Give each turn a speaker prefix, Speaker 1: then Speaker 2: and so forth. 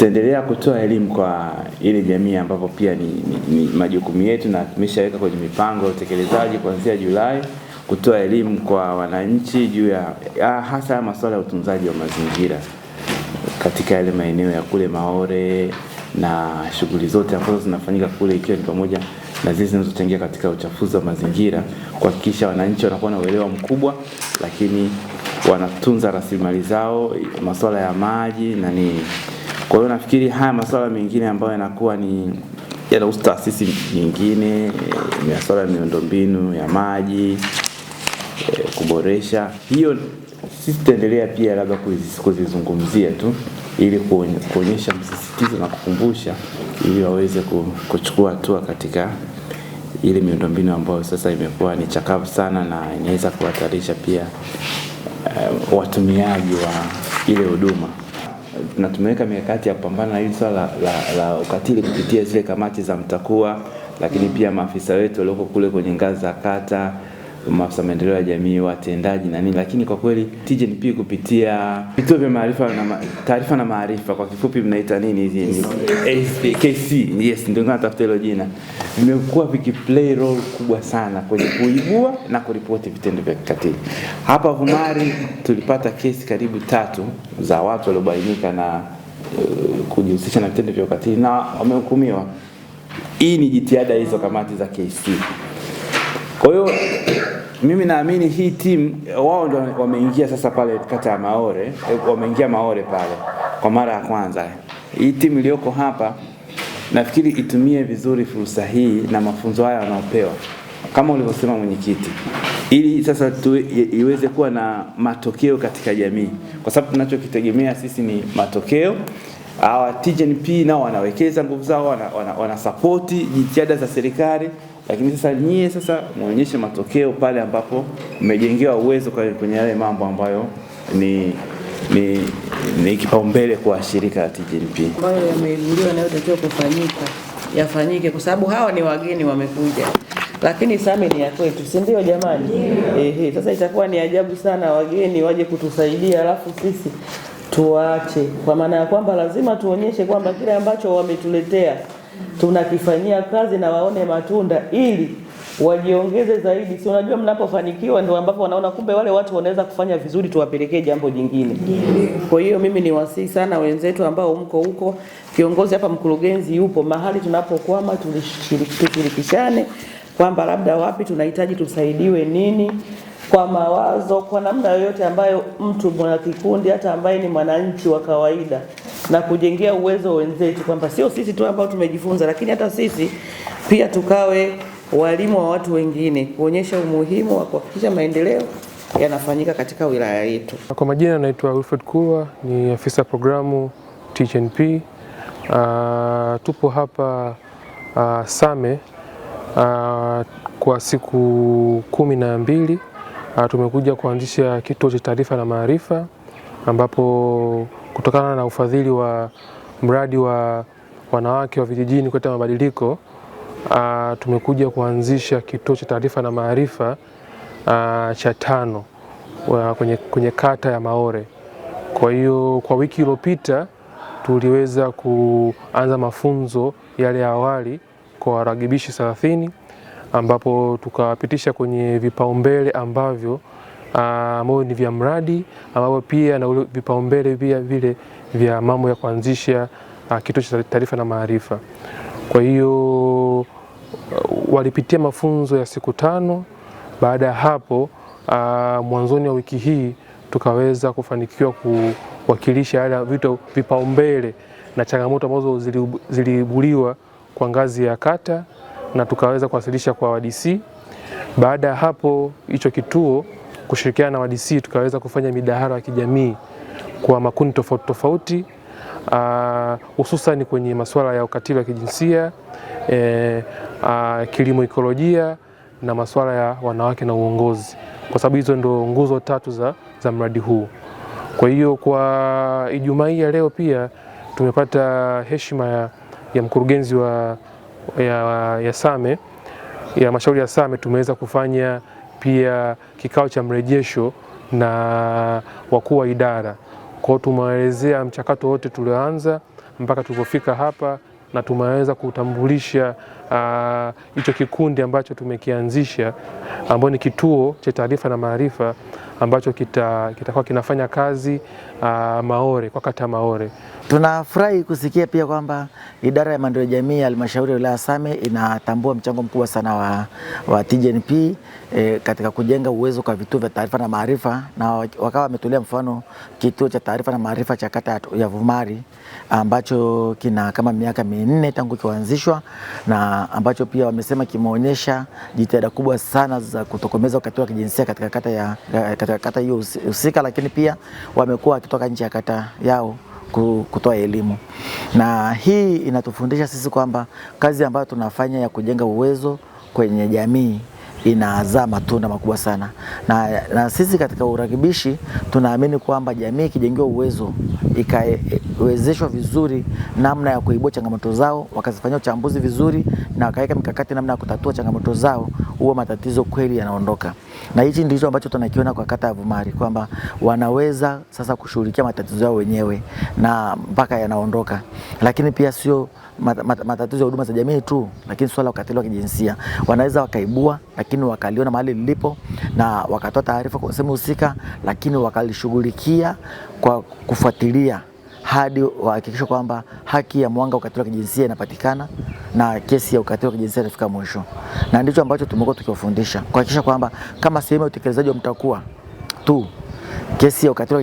Speaker 1: Tutaendelea kutoa elimu kwa ile jamii ambapo pia ni majukumu yetu, na tumeshaweka kwenye mipango ya utekelezaji kuanzia Julai kutoa elimu kwa wananchi juu ya hasa masuala ya utunzaji wa mazingira katika yale maeneo ya kule Maore, na shughuli zote ambazo zinafanyika kule, ikiwa ni pamoja na zile zinazochangia katika uchafuzi wa mazingira, kuhakikisha wananchi wanakuwa na uelewa mkubwa, lakini wanatunza rasilimali zao, masuala ya maji na nini. Kwa hiyo nafikiri haya masuala mengine ambayo yanakuwa ni yanahusu taasisi nyingine, masuala ya miundombinu ya maji, kuboresha hiyo, sisi tutaendelea pia labda kuzizungumzia tu ili kuonyesha msisitizo na kukumbusha, ili waweze kuchukua hatua katika ile miundombinu ambayo sasa imekuwa ni chakavu sana na inaweza kuhatarisha pia watumiaji wa ile huduma. Na tumeweka mikakati ya kupambana na hili swala la ukatili kupitia zile kamati za mtakuwa, lakini pia maafisa wetu walioko kule kwenye ngazi za kata, maafisa maendeleo ya jamii, watendaji na nini. Lakini kwa kweli TGNP kupitia vituo vya taarifa na maarifa, kwa kifupi mnaita nini hizi, KC, yes, ndio natafuta hilo jina, vimekuwa vikiplay role kubwa sana kwenye kuibua na kuripoti vitendo vya kikatili. Hapa Vumari tulipata kesi karibu 3 za watu waliobainika na kujihusisha na vitendo vya ukatili na wamehukumiwa. Hii ni jitihada hizo kamati za KC. Kwa hiyo mimi naamini hii timu wao ndio wameingia sasa pale kata ya Maore, wameingia Maore pale kwa mara ya kwanza. Hii timu iliyoko hapa nafikiri itumie vizuri fursa hii na mafunzo haya wanaopewa kama ulivyosema mwenyekiti, ili sasa iweze kuwa na matokeo katika jamii, kwa sababu tunachokitegemea sisi ni matokeo. Hawa TGNP nao wanawekeza nguvu zao, wana support jitihada za serikali, lakini sasa nyie sasa muonyeshe matokeo pale ambapo mmejengewa uwezo kwenye yale mambo ambayo ni kipaumbele kwa shirika la TGNP
Speaker 2: ambayo yameibuliwa na yotakiwa kufanyika yafanyike, kwa sababu hawa ni wageni wamekuja, lakini Same ni ya kwetu, si ndio jamani? Sasa itakuwa ni ajabu sana wageni waje kutusaidia alafu sisi tuache, kwa maana ya kwamba lazima tuonyeshe kwamba kile ambacho wametuletea tunakifanyia kazi na waone matunda ili wajiongeze zaidi. Si unajua mnapofanikiwa ndio ambapo wanaona kumbe wale watu wanaweza kufanya vizuri, tuwapelekee jambo jingine. Kwa hiyo mimi ni wasihi sana wenzetu ambao mko huko, kiongozi hapa mkurugenzi yupo, mahali tunapokwama tushirikishane kwamba labda wapi tunahitaji tusaidiwe nini, kwa mawazo, kwa namna yoyote ambayo mtu mwana kikundi hata ambaye ni mwananchi wa kawaida, na kujengea uwezo wenzetu kwamba sio sisi tu ambao tumejifunza, lakini hata sisi pia tukawe walimu wa watu wengine, kuonyesha umuhimu wa kuhakikisha maendeleo yanafanyika katika wilaya yetu.
Speaker 3: Kwa majina naitwa Wilfred Kulwa, ni afisa programu TGNP. Tupo hapa Same kwa siku 12. Tumekuja kuanzisha kituo cha taarifa na maarifa, ambapo kutokana na ufadhili wa mradi wa wanawake wa vijijini kuleta mabadiliko, tumekuja kuanzisha kituo cha taarifa na maarifa cha 5 kwenye kata ya Maore. Kwa hiyo kwa wiki iliyopita tuliweza kuanza mafunzo yale ya awali kwa waragibishi 30, ambapo tukawapitisha kwenye vipaumbele ambavyo ambavyo ni vya mradi, ambapo pia na vipaumbele pia vile vya mambo ya kuanzisha kituo cha taarifa na maarifa. Kwa hiyo walipitia mafunzo ya siku 5. Baada ya hapo mwanzoni wa wiki hii tukaweza kufanikiwa kuwakilisha yale vitu vipaumbele na changamoto ambazo ziliibuliwa kwa ngazi ya kata, na tukaweza kuwasilisha kwa WDC. Baada ya hapo hicho kituo kushirikiana na WDC tukaweza kufanya midaharo ya kijamii kwa makundi tofauti tofauti, hususan kwenye masuala ya ukatili wa kijinsia, kilimo ekolojia na masuala ya wanawake na uongozi, kwa sababu hizo ndo nguzo 3 za mradi huu. Kwa hiyo kwa Ijumaa hii ya leo pia tumepata heshima ya mkurugenzi ya Same, ya halmashauri ya Same. Tumeweza kufanya pia kikao cha mrejesho na wakuu wa idara Kwa hiyo tumeelezea mchakato wote tulioanza mpaka tulipofika hapa, na tumeweza kutambulisha hicho kikundi ambacho tumekianzisha, ambao ni kituo cha taarifa na maarifa ambacho kitakuwa kinafanya kazi Maore, kwa kata Maore.
Speaker 4: Tunafurahi kusikia pia kwamba idara ya maendeleo ya jamii ya halmashauri ya wilaya Same inatambua mchango mkubwa sana wa TGNP katika kujenga uwezo kwa vituo vya taarifa na maarifa, na wakawa wametolea mfano kituo cha taarifa na maarifa cha kata ya Vumari ambacho kina kama miaka 4 tangu kianzishwa, na ambacho pia wamesema kimeonyesha jitihada kubwa sana za kutokomeza ukatili wa kijinsia katika kata hiyo husika, lakini pia wamekuwa wakitoka nje ya kata yao kutoa elimu. Na hii inatufundisha sisi kwamba kazi ambayo tunafanya ya kujenga uwezo kwenye jamii inazaa matunda makubwa sana, na sisi katika urakibishi tunaamini kwamba jamii ikijengewa uwezo, ikawezeshwa vizuri namna ya kuibua changamoto zao, wakazifanyia uchambuzi vizuri na wakaweka mikakati namna ya kutatua changamoto zao, huo matatizo kweli yanaondoka. Na hichi ndicho ambacho tunakiona kwa kata ya Vumari, kwamba wanaweza sasa kushughulikia matatizo yao wenyewe na mpaka yanaondoka. Lakini pia sio matatizo ya huduma za jamii tu, lakini swala la ukatili wa kijinsia wanaweza wakaibua, lakini wakaliona mahali lilipo na wakatoa taarifa kwa sehemu husika, lakini wakalishughulikia kwa kufuatilia hadi wahakikisha kwamba haki ya mwanga ukatili wa kijinsia inapatikana na kesi ya ukatili wa kijinsia inafika mwisho. Na ndicho ambacho tumekuwa tukiwafundisha, kuhakikisha kwamba kama sehemu ya utekelezaji wa MTAKUWA tu kesi ya ukatili